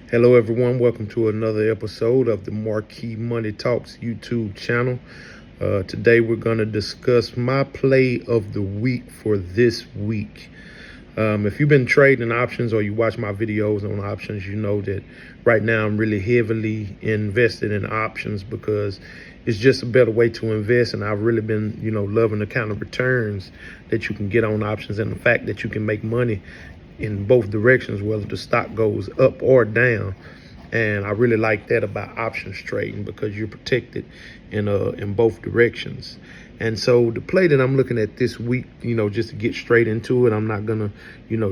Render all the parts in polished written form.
Hello, everyone. Welcome to another episode of the Marquie Money Talks YouTube channel. Today, we're going to discuss my play of the week for this week. If you've been trading options or you watch my videos on options, you know that right now I'm really heavily invested in options because it's just a better way to invest. And I've really been, loving the kind of returns that you can get on options and the fact that you can make money in both directions, whether the stock goes up or down. And I really like that about options trading because you're protected in both directions. And so the play that I'm looking at this week, just to get straight into it, I'm not gonna,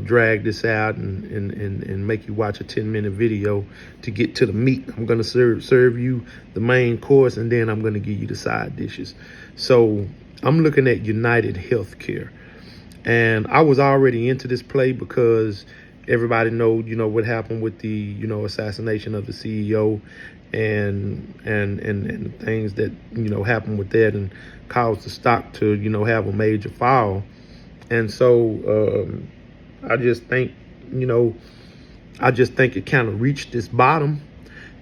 drag this out and make you watch a 10-minute video to get to the meat. I'm gonna serve you the main course, and then I'm gonna give you the side dishes. So I'm looking at United Healthcare. And I was already into this play because everybody know, what happened with the, assassination of the CEO and things that, happened with that and caused the stock to, have a major fall. And so I just think it kind of reached this bottom.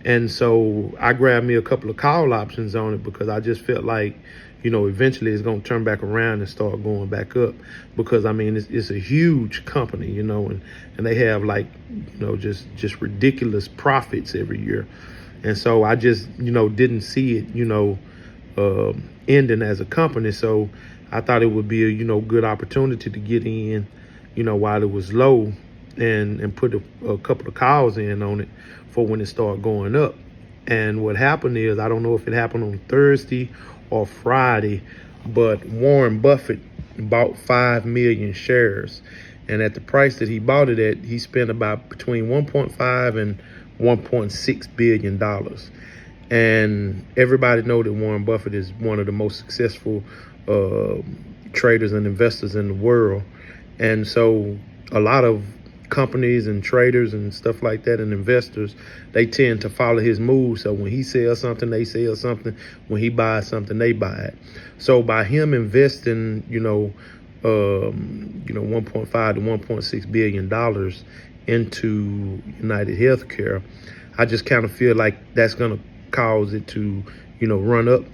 And so I grabbed me a couple of call options on it because I just felt like, eventually it's going to turn back around and start going back up because, I mean, it's a huge company, and they have like, just ridiculous profits every year. And so I just, didn't see it, ending as a company. So I thought it would be a, good opportunity to get in, while it was low and put a couple of calls in on it for when it started going up. And what happened is, I don't know if it happened on Thursday or Friday, but Warren Buffett bought 5 million shares. And at the price that he bought it at, he spent about between 1.5 and $1.6 billion. And everybody know that Warren Buffett is one of the most successful traders and investors in the world. And so a lot of companies and traders and stuff like that and investors, they tend to follow his moves. So when he sells something, they sell something. When he buys something, they buy it. So by him investing, 1.5 to $1.6 billion into United Healthcare, I just kind of feel like that's going to cause it to, run up,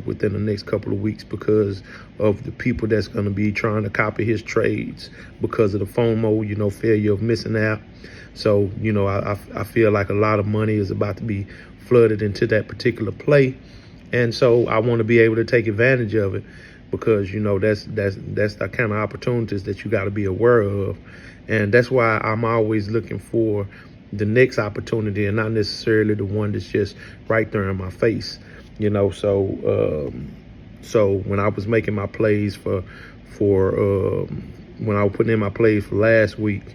within the next couple of weeks because of the people that's going to be trying to copy his trades because of the FOMO, failure of missing out. So, I feel like a lot of money is about to be flooded into that particular play. And so I want to be able to take advantage of it because, that's the kind of opportunities that you got to be aware of. And that's why I'm always looking for the next opportunity and not necessarily the one that's just right there in my face. So when I was making my plays for when I was putting in my plays for last week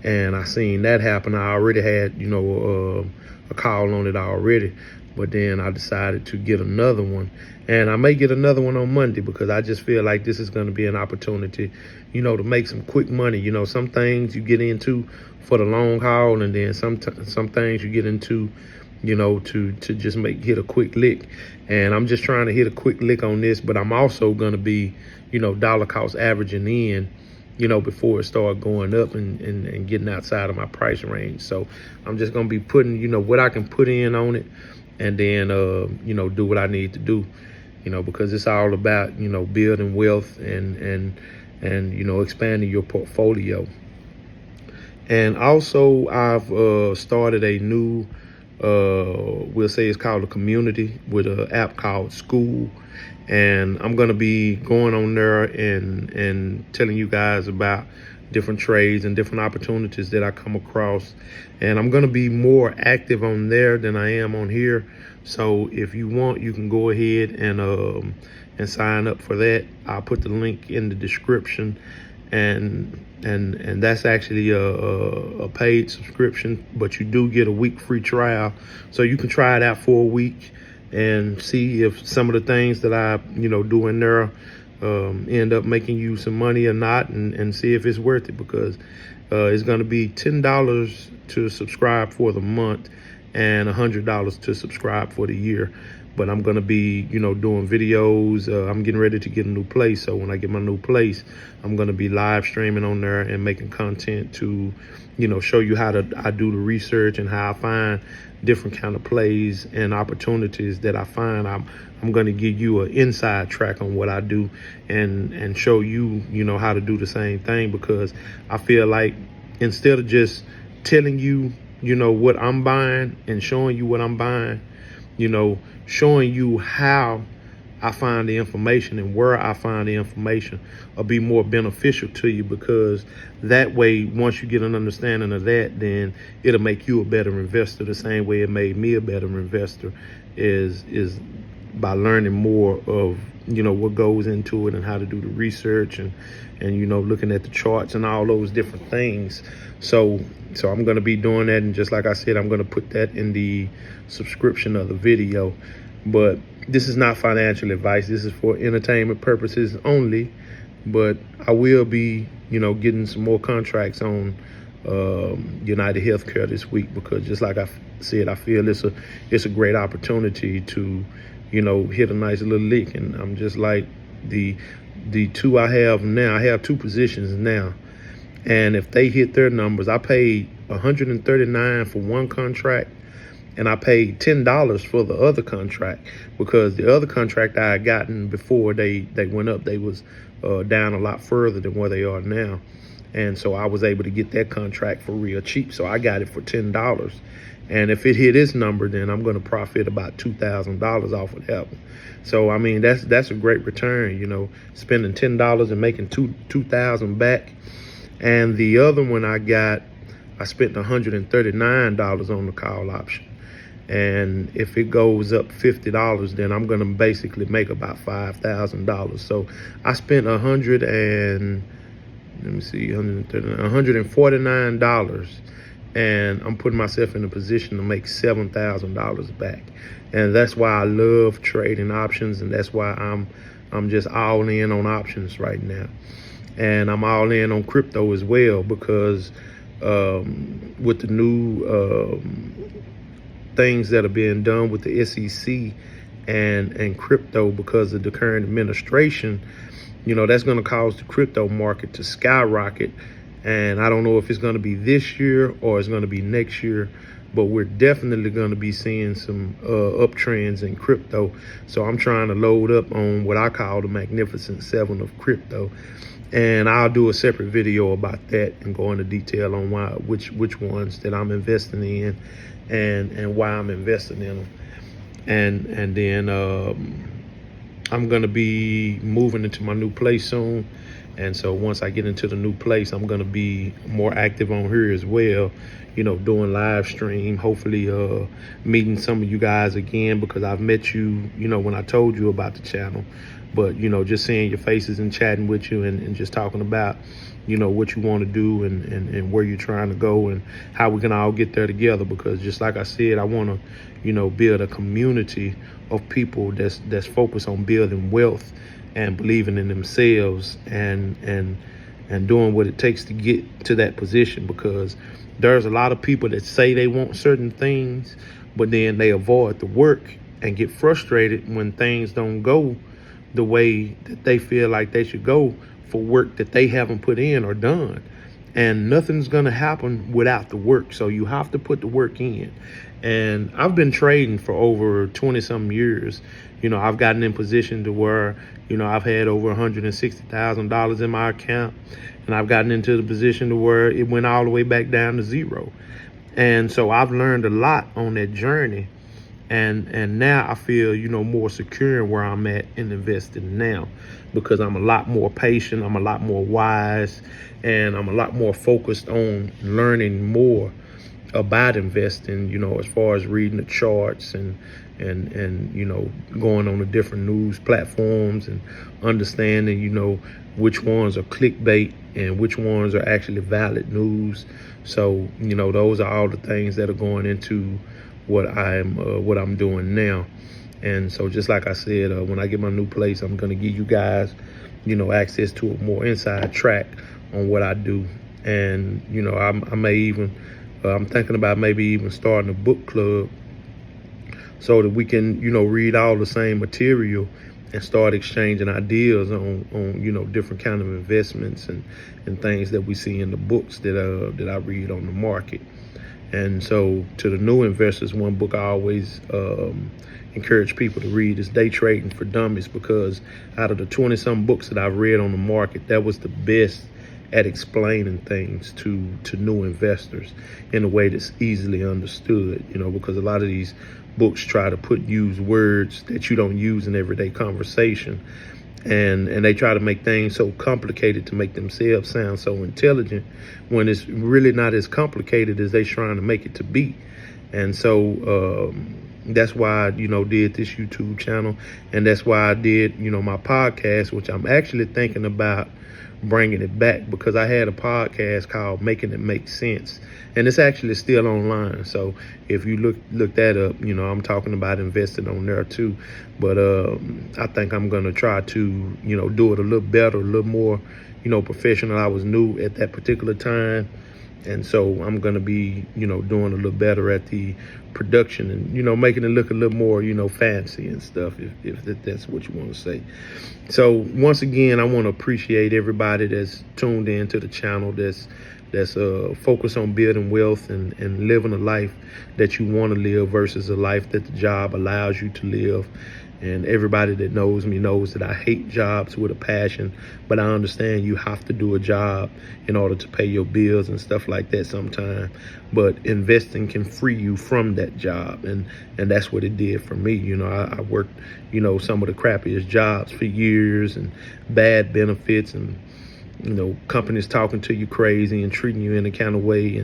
and I seen that happen, I already had, a call on it already. But then I decided to get another one. And I may get another one on Monday because I just feel like this is going to be an opportunity, to make some quick money. Some things you get into for the long haul, and then some things you get into, to just hit a quick lick. And I'm just trying to hit a quick lick on this, but I'm also going to be, dollar cost averaging in, before it start going up and getting outside of my price range. So I'm just going to be putting, what I can put in on it and then, do what I need to do, because it's all about, building wealth and expanding your portfolio. And also I've started a new, we'll say it's called a community with an app called Skool. And I'm going to be going on there and telling you guys about different trades and different opportunities that I come across. And I'm going to be more active on there than I am on here. So if you want, you can go ahead and sign up for that. I'll put the link in the description. And that's actually a paid subscription, but you do get a week free trial. So you can try it out for a week and see if some of the things that I, do in there end up making you some money or not, and see if it's worth it, because it's going to be $10 to subscribe for the month and $100 to subscribe for the year. but I'm going to be, doing videos. I'm getting ready to get a new place. So when I get my new place, I'm going to be live streaming on there and making content to, show you how I do the research and how I find different kind of plays and opportunities that I find. I'm going to give you an inside track on what I do and show you, how to do the same thing, because I feel like instead of just telling you, what I'm buying and showing you what I'm buying, showing you how I find the information and where I find the information will be more beneficial to you, because that way, once you get an understanding of that, then it'll make you a better investor the same way it made me a better investor is by learning more of, what goes into it and how to do the research and looking at the charts and all those different things. So I'm going to be doing that. And just like I said, I'm going to put that in the subscription of the video. But this is not financial advice. This is for entertainment purposes only. But I will be, getting some more contracts on United Healthcare this week, because just like I said, I feel it's a great opportunity to, hit a nice little lick. And I'm just like the two I have now. I have two positions now. And if they hit their numbers, I paid $139 for one contract, and I paid $10 for the other contract, because the other contract I had gotten before they went up, they was down a lot further than where they are now. And so I was able to get that contract for real cheap. So I got it for $10. And if it hit its number, then I'm going to profit about $2,000 off of that one. So, I mean, that's a great return, spending $10 and making $2,000 back. And the other one I spent $139 on the call option. And if it goes up $50, then I'm going to basically make about $5,000. So I spent $149, and I'm putting myself in a position to make $7,000 back. And that's why I love trading options, and that's why I'm just all in on options right now. And I'm all in on crypto as well, because with the new things that are being done with the SEC and crypto, because of the current administration, that's going to cause the crypto market to skyrocket. And I don't know if it's going to be this year or it's going to be next year, but we're definitely going to be seeing some uptrends in crypto. So I'm trying to load up on what I call the Magnificent Seven of crypto. And I'll do a separate video about that and go into detail on which ones that I'm investing in and why I'm investing in them. And then I'm going to be moving into my new place soon. And so once I get into the new place, I'm going to be more active on here as well, doing live stream, hopefully meeting some of you guys again, because I've met you, when I told you about the channel. But, just seeing your faces and chatting with you and just talking about, what you want to do and where you're trying to go and how we can all get there together. Because just like I said, I want to, build a community of people that's focused on building wealth and believing in themselves and doing what it takes to get to that position. Because there's a lot of people that say they want certain things, but then they avoid the work and get frustrated when things don't go the way that they feel like they should go for work that they haven't put in or done. And nothing's going to happen without the work. So you have to put the work in. And I've been trading for over 20 some years. I've gotten in position to where, I've had over $160,000 in my account, and I've gotten into the position to where it went all the way back down to zero. And so I've learned a lot on that journey. And now I feel, more secure in where I'm at and investing now, because I'm a lot more patient, I'm a lot more wise, and I'm a lot more focused on learning more about investing, as far as reading the charts and going on the different news platforms and understanding, which ones are clickbait and which ones are actually valid news. So, those are all the things that are going into what I'm doing now. And so just like I said, when I get my new place, I'm going to give you guys, access to a more inside track on what I do. And, I may even, I'm thinking about maybe even starting a book club, so that we can, read all the same material and start exchanging ideas on different kind of investments and things that we see in the books that I read on the market. And so to the new investors, one book I always encourage people to read is Day Trading for Dummies, because out of the 20-some books that I've read on the market, that was the best at explaining things to new investors in a way that's easily understood, because a lot of these books try to use words that you don't use in everyday conversation. And they try to make things so complicated to make themselves sound so intelligent, when it's really not as complicated as they're trying to make it to be. And so that's why I, did this YouTube channel, and that's why I did, my podcast, which I'm actually thinking about bringing it back, because I had a podcast called Making It Make Sense, and it's actually still online. So if you look that up, I'm talking about investing on there too. But I think I'm gonna try to do it a little better, a little more professional. I was new at that particular time, and so I'm gonna be doing a little better at the production and making it look a little more fancy and stuff, if that's what you want to say. So once again, I want to appreciate everybody that's tuned in to the channel, that's focused on building wealth and living a life that you want to live versus a life that the job allows you to live. And everybody that knows me knows that I hate jobs with a passion, but I understand you have to do a job in order to pay your bills and stuff like that sometimes. But investing can free you from that job, and that's what it did for me. I worked, some of the crappiest jobs for years, and bad benefits, and companies talking to you crazy and treating you in a kind of way,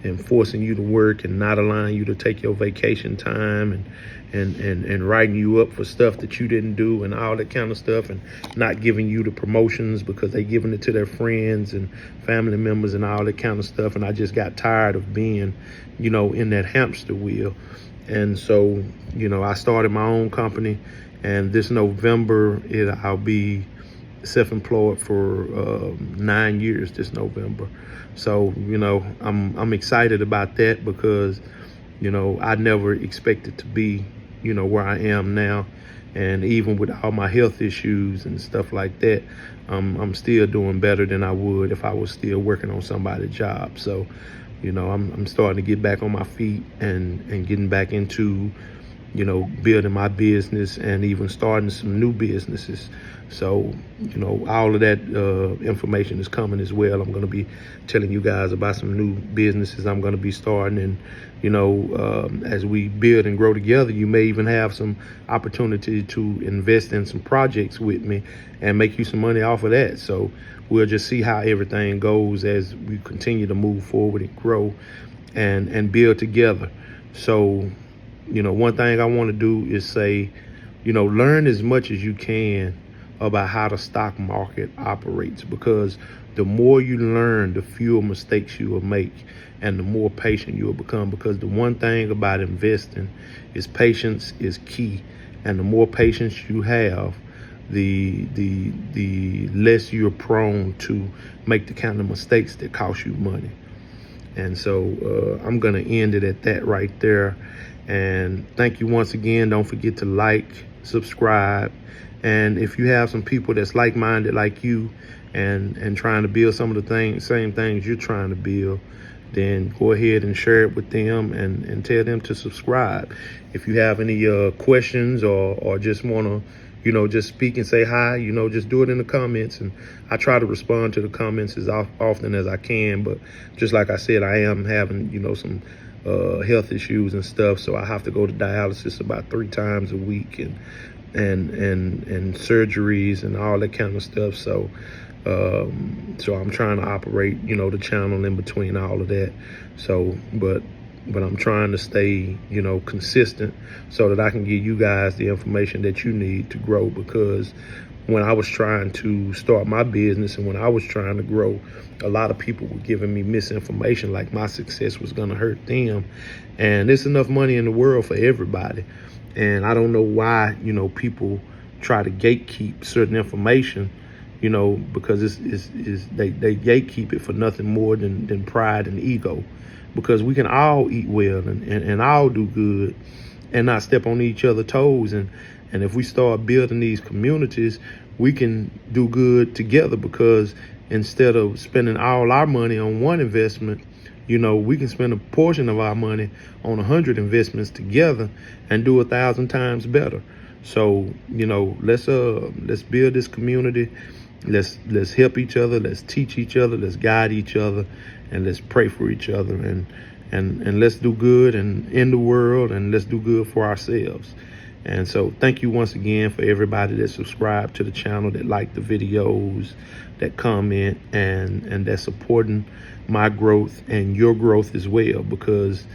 and forcing you to work and not allowing you to take your vacation time, and writing you up for stuff that you didn't do and all that kind of stuff, and not giving you the promotions because they giving it to their friends and family members and all that kind of stuff. And I just got tired of being, in that hamster wheel. And so, I started my own company, and this November, I'll be self-employed for 9 years this November. So, I'm excited about that, because, I never expected to be, where I am now. And even with all my health issues and stuff like that, I'm still doing better than I would if I was still working on somebody's job. So, I'm starting to get back on my feet and getting back into, building my business and even starting some new businesses. So, all of that information is coming as well. I'm going to be telling you guys about some new businesses I'm going to be starting. And, as we build and grow together, you may even have some opportunity to invest in some projects with me and make you some money off of that. So we'll just see how everything goes as we continue to move forward and grow and build together. So, one thing I want to do is say, learn as much as you can about how the stock market operates, because the more you learn, the fewer mistakes you will make and the more patient you will become. Because the one thing about investing is patience is key. And the more patience you have, the less you're prone to make the kind of mistakes that cost you money. And so I'm going to end it at that right there. And thank you once again. Don't forget to like, subscribe. And if you have some people that's like-minded like you and trying to build some of the same things you're trying to build, then go ahead and share it with them and tell them to subscribe. If you have any questions or just want to, just speak and say hi, just do it in the comments. And I try to respond to the comments as often as I can. But just like I said, I am having, some health issues and stuff. So I have to go to dialysis about 3 times a week and surgeries and all that kind of stuff. So I'm trying to operate, the channel in between all of that. So, but I'm trying to stay, consistent so that I can give you guys the information that you need to grow. Because when I was trying to start my business and when I was trying to grow, a lot of people were giving me misinformation, like my success was going to hurt them. And there's enough money in the world for everybody. And I don't know why, people try to gatekeep certain information, because they gatekeep it for nothing more than pride and ego. Because we can all eat well and all do good and not step on each other's toes. And if we start building these communities, we can do good together, because instead of spending all our money on one investment, we can spend a portion of our money on 100 investments together and do 1,000 times better. So, let's build this community. Let's help each other. Let's teach each other. Let's guide each other, and let's pray for each other. And let's do good in the world, and let's do good for ourselves. And so thank you once again for everybody that subscribed to the channel, that like the videos, that comment, and that's supporting my growth and your growth as well. Because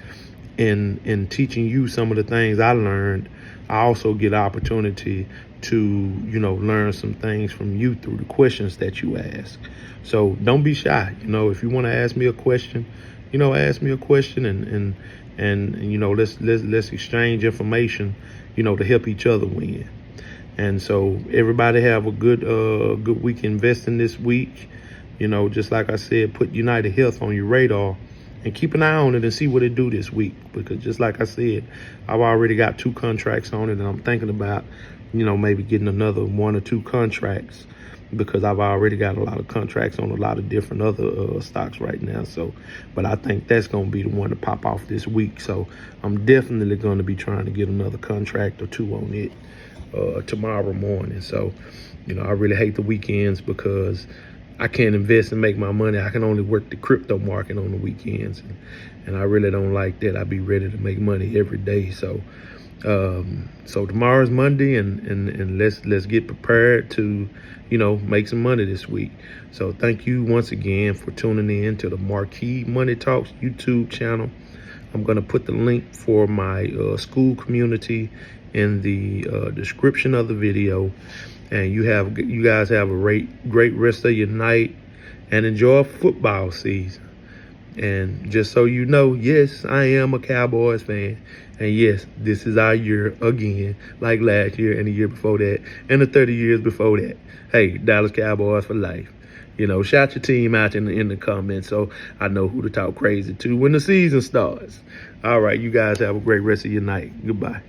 in teaching you some of the things I learned, I also get the opportunity to, learn some things from you through the questions that you ask. So don't be shy. If you want to ask me a question, ask me a question, and let's exchange information, to help each other win. And so everybody have a good week investing this week. Just like I said, put United Health on your radar and keep an eye on it and see what it do this week. Because just like I said, I've already got 2 contracts on it, and I'm thinking about, maybe getting another 1 or 2 contracts, because I've already got a lot of contracts on a lot of different other stocks right now. So, but I think that's going to be the one to pop off this week. So I'm definitely going to be trying to get another contract or 2 on it tomorrow morning. So, I really hate the weekends, because I can't invest and make my money. I can only work the crypto market on the weekends. And I really don't like that. I be ready to make money every day. So tomorrow's Monday, and let's get prepared to, make some money this week. So thank you once again for tuning in to the Marquie Money Talks YouTube channel. I'm going to put the link for my Skool community in the description of the video. And you guys have a great rest of your night, and enjoy football season. And just so you know, yes, I am a Cowboys fan. And yes, this is our year again, like last year and the year before that, and the 30 years before that. Hey, Dallas Cowboys for life. Shout your team out in the comments, so I know who to talk crazy to when the season starts. All right, you guys have a great rest of your night. Goodbye.